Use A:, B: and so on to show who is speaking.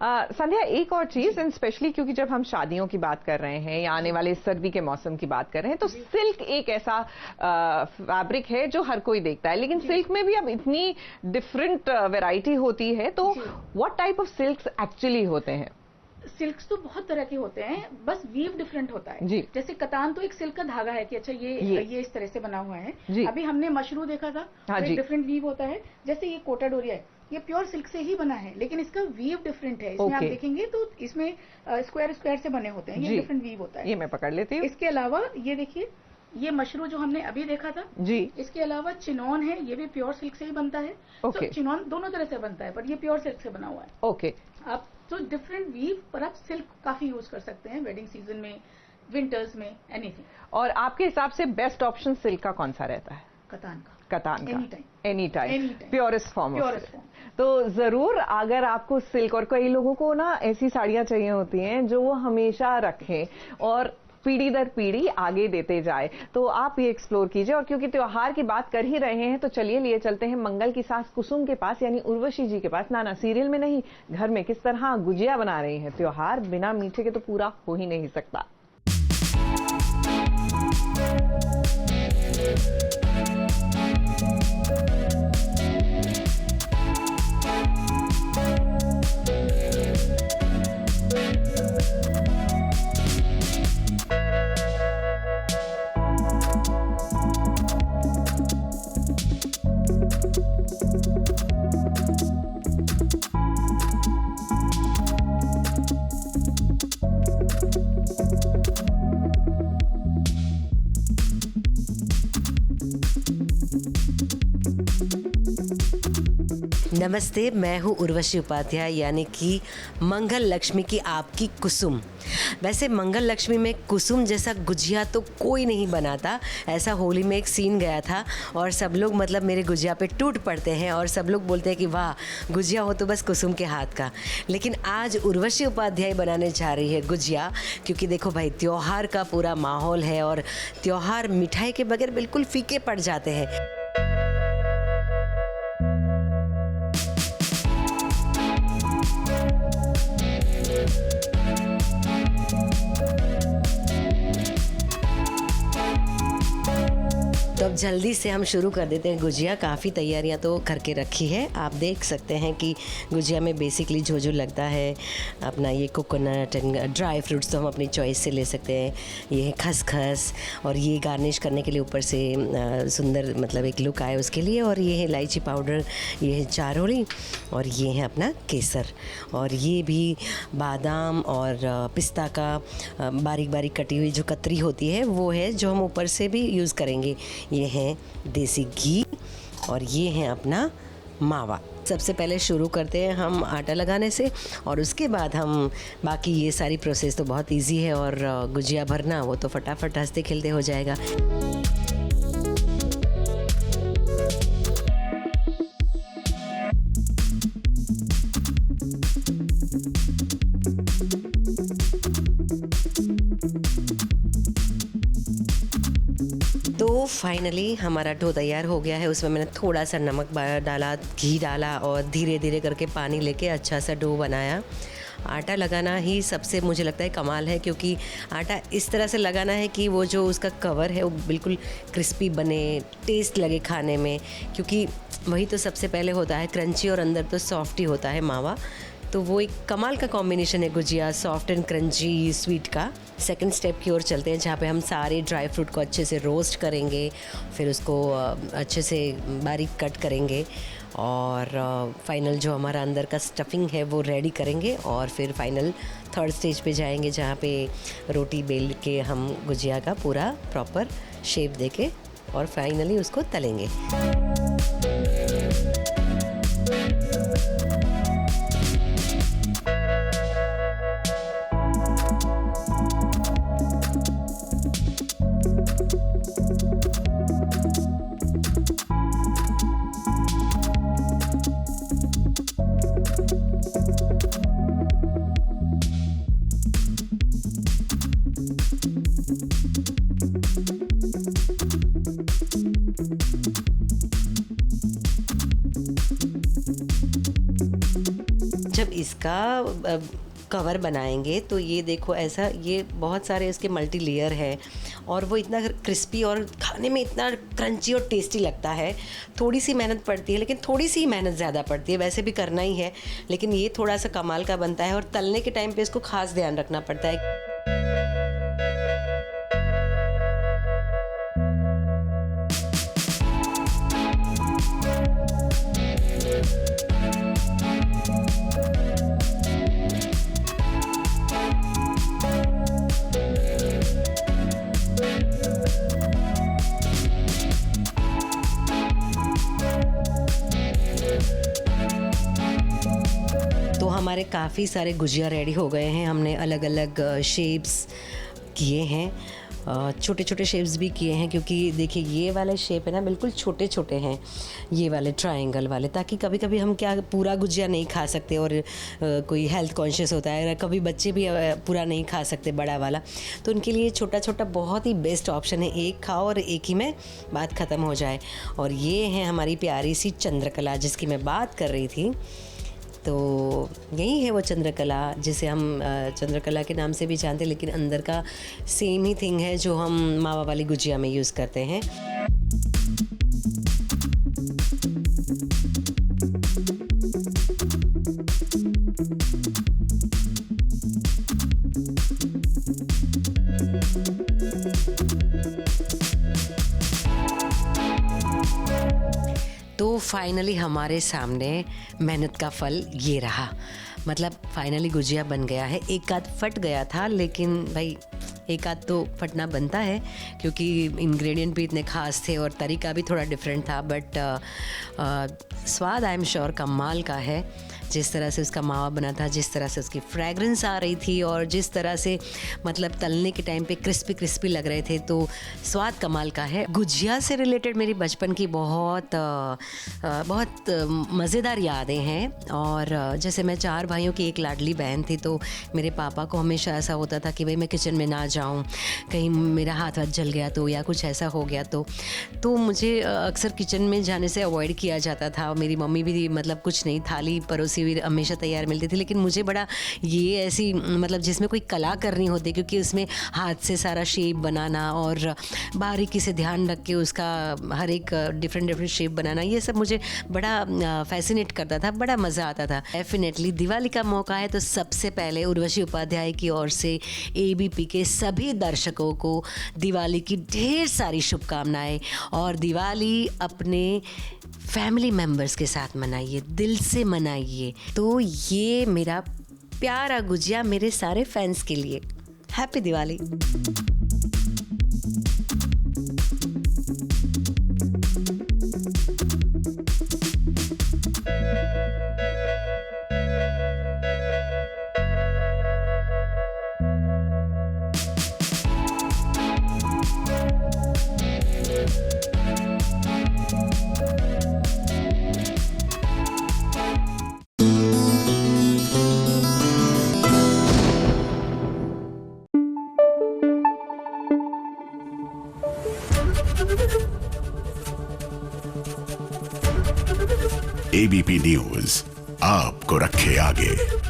A: संध्या, एक और चीज, एंड स्पेशली क्योंकि जब हम शादियों की बात कर रहे हैं या आने वाले सर्दी के मौसम की बात कर रहे हैं, तो सिल्क एक ऐसा फैब्रिक है जो हर कोई देखता है, लेकिन सिल्क में भी अब इतनी डिफरेंट वैरायटी होती है, तो what type of silks actually होते हैं?
B: सिल्क्स तो बहुत तरह के होते हैं, बस वीव डिफरेंट होता है। जैसे कतान तो एक सिल्क का धागा है कि अच्छा ये इस तरह से बना हुआ है। अभी हमने मशरू देखा था, तो एक डिफरेंट वीव होता है। जैसे ये कोटा डोरिया है, ये प्योर सिल्क से ही बना है, लेकिन इसका वीव डिफरेंट है। इसमें आप देखेंगे तो इसमें स्क्वायर स्क्वायर से बने होते हैं, ये डिफरेंट वीव होता है।
A: ये मैं पकड़ लेती हूँ।
B: इसके अलावा ये देखिए, ये मशरू जो हमने अभी देखा था जी, इसके अलावा चिनॉन है, ये भी प्योर सिल्क से ही बनता है। तो चिनॉन दोनों तरह से बनता है, पर ये प्योर सिल्क से बना हुआ है।
A: ओके,
B: आप तो डिफरेंट वीव पर आप सिल्क काफी यूज कर सकते हैं, वेडिंग सीजन में, विंटर्स में, एनीथिंग।
A: और आपके हिसाब से बेस्ट ऑप्शन सिल्क का कौन सा रहता है?
B: कतान का।
A: कतान का एनी टाइम प्योरेस्ट फॉर्म।
B: तो
A: जरूर, अगर आपको सिल्क, और कई लोगों को ना ऐसी साड़ियां चाहिए होती हैं जो वो हमेशा रखें और पीढ़ी दर पीढ़ी आगे देते जाए, तो आप ये एक्सप्लोर कीजिए। और क्योंकि त्योहार की बात कर ही रहे हैं, तो चलिए लिए चलते हैं मंगल की सास कुसुम के पास, यानी उर्वशी जी के पास। नाना सीरियल में नहीं, घर में किस तरह गुजिया बना रही हैं। त्योहार बिना मीठे के तो पूरा हो ही नहीं सकता।
C: नमस्ते, मैं हूँ उर्वशी उपाध्याय, यानी कि मंगल लक्ष्मी की आपकी कुसुम। वैसे मंगल लक्ष्मी में कुसुम जैसा गुजिया तो कोई नहीं बनाता। ऐसा होली में एक सीन गया था और सब लोग मतलब मेरे गुजिया पे टूट पड़ते हैं और सब लोग बोलते हैं कि वाह, गुजिया हो तो बस कुसुम के हाथ का। लेकिन आज उर्वशी उपाध्याय बनाने जा रही है गुजिया, क्योंकि देखो भाई, त्योहार का पूरा माहौल है और त्योहार मिठाई के बगैर बिल्कुल फीके पड़ जाते हैं। तो अब जल्दी से हम शुरू कर देते हैं गुजिया। काफ़ी तैयारियां तो करके रखी है। आप देख सकते हैं कि गुजिया में बेसिकली जो लगता है, अपना ये कोकोनट एंड ड्राई फ्रूट्स तो हम अपनी चॉइस से ले सकते हैं। ये है खसखस, और ये गार्निश करने के लिए ऊपर से सुंदर मतलब एक लुक आए उसके लिए। और ये है इलायची पाउडर, ये है चारोली, और ये है अपना केसर, और ये भी बादाम और पिस्ता का बारीक बारीक कटी हुई जो कतरी होती है वो है, जो हम ऊपर से भी यूज़ करेंगे। ये है देसी घी, और ये है अपना मावा। सबसे पहले शुरू करते हैं हम आटा लगाने से, और उसके बाद हम बाकी ये सारी प्रोसेस तो बहुत इजी है, और गुजिया भरना वो तो फटाफट हंसते खेलते हो जाएगा। तो फाइनली हमारा डो तैयार हो गया है। उसमें मैंने थोड़ा सा नमक डाला, घी डाला, और धीरे धीरे करके पानी लेके अच्छा सा डो बनाया। आटा लगाना ही सबसे मुझे लगता है कमाल है, क्योंकि आटा इस तरह से लगाना है कि वो जो उसका कवर है वो बिल्कुल क्रिस्पी बने, टेस्ट लगे खाने में, क्योंकि वही तो सबसे पहले होता है क्रंची, और अंदर तो सॉफ्ट ही होता है मावा। तो वो एक कमाल का कॉम्बिनेशन है gujiya, soft and crunchy sweet का। सेकंड स्टेप की ओर चलते हैं, जहाँ पे हम सारे ड्राई फ्रूट को अच्छे से रोस्ट करेंगे, फिर उसको अच्छे से बारीक कट करेंगे, और फाइनल जो हमारा अंदर का स्टफिंग है वो रेडी करेंगे, और फिर फाइनल थर्ड स्टेज पे जाएंगे, जहाँ पे रोटी बेल के हम गुजिया का पूरा प्रॉपर शेप देके और फाइनली उसको तलेंगे। इसका कवर बनाएंगे तो ये देखो ऐसा, ये बहुत सारे इसके मल्टी लेयर है और वो इतना क्रिस्पी और खाने में इतना क्रंची और टेस्टी लगता है। थोड़ी सी मेहनत पड़ती है, लेकिन थोड़ी सी मेहनत ज़्यादा पड़ती है, वैसे भी करना ही है, लेकिन ये थोड़ा सा कमाल का बनता है और तलने के टाइम पे इसको खास ध्यान रखना पड़ता है। हमारे काफ़ी सारे गुजिया रेडी हो गए हैं। हमने अलग अलग शेप्स किए हैं, छोटे छोटे शेप्स भी किए हैं, क्योंकि देखिए ये वाले शेप है ना बिल्कुल छोटे छोटे हैं, ये वाले ट्रायंगल वाले, ताकि कभी कभी हम क्या पूरा गुजिया नहीं खा सकते और कोई हेल्थ कॉन्शियस होता है, कभी बच्चे भी पूरा नहीं खा सकते बड़ा वाला, तो उनके लिए छोटा छोटा बहुत ही बेस्ट ऑप्शन है। एक खाओ और एक ही में बात ख़त्म हो जाए। और ये है हमारी प्यारी सी चंद्रकला जिसकी मैं बात कर रही थी। तो यही है वो चंद्रकला जिसे हम चंद्रकला के नाम से भी जानते हैं, लेकिन अंदर का सेम ही थिंग है जो हम मावा वाली गुजिया में यूज़ करते हैं। तो फाइनली हमारे सामने मेहनत का फल ये रहा। मतलब फाइनली गुजिया बन गया है। एक आध फट गया था, लेकिन भाई एक आध तो फटना बनता है क्योंकि इंग्रेडिएंट भी इतने खास थे और तरीका भी थोड़ा डिफरेंट था, बट स्वाद आई एम श्योर कमाल का है। जिस तरह से उसका मावा बना था, जिस तरह से उसकी फ्रेगरेंस आ रही थी और जिस तरह से मतलब तलने के टाइम पे क्रिस्पी क्रिस्पी लग रहे थे, तो स्वाद कमाल का है। गुजिया से रिलेटेड मेरी बचपन की बहुत मज़ेदार यादें हैं। और जैसे मैं 4 भाइयों की एक लाडली बहन थी, तो मेरे पापा को हमेशा ऐसा होता था कि भाई मैं किचन में ना जाऊं, कहीं मेरा हाथ जल गया तो या कुछ ऐसा हो गया तो मुझे अक्सर किचन में जाने से अवॉइड किया जाता था। मेरी मम्मी भी मतलब कुछ नहीं, थाली परोसी हुई हमेशा तैयार मिलती थी, लेकिन मुझे बड़ा ये ऐसी मतलब जिसमें कोई कला करनी होती, क्योंकि उसमें हाथ से सारा शेप बनाना और बारीकी से ध्यान रख के उसका हर एक डिफरेंट शेप बनाना, ये सब मुझे बड़ा फैसिनेट करता था, बड़ा मज़ा आता था। डेफिनेटली दिवाली का मौका है तो सबसे पहले उर्वशी उपाध्याय की ओर से ABP के सभी दर्शकों को दिवाली की ढेर सारी शुभकामनाएं। और दिवाली अपने फैमिली मेम्बर्स के साथ मनाइए, दिल से मनाइए। तो ये मेरा प्यारा गुजिया मेरे सारे फैंस के लिए। हैप्पी दिवाली।
D: ABP न्यूज आपको रखे आगे।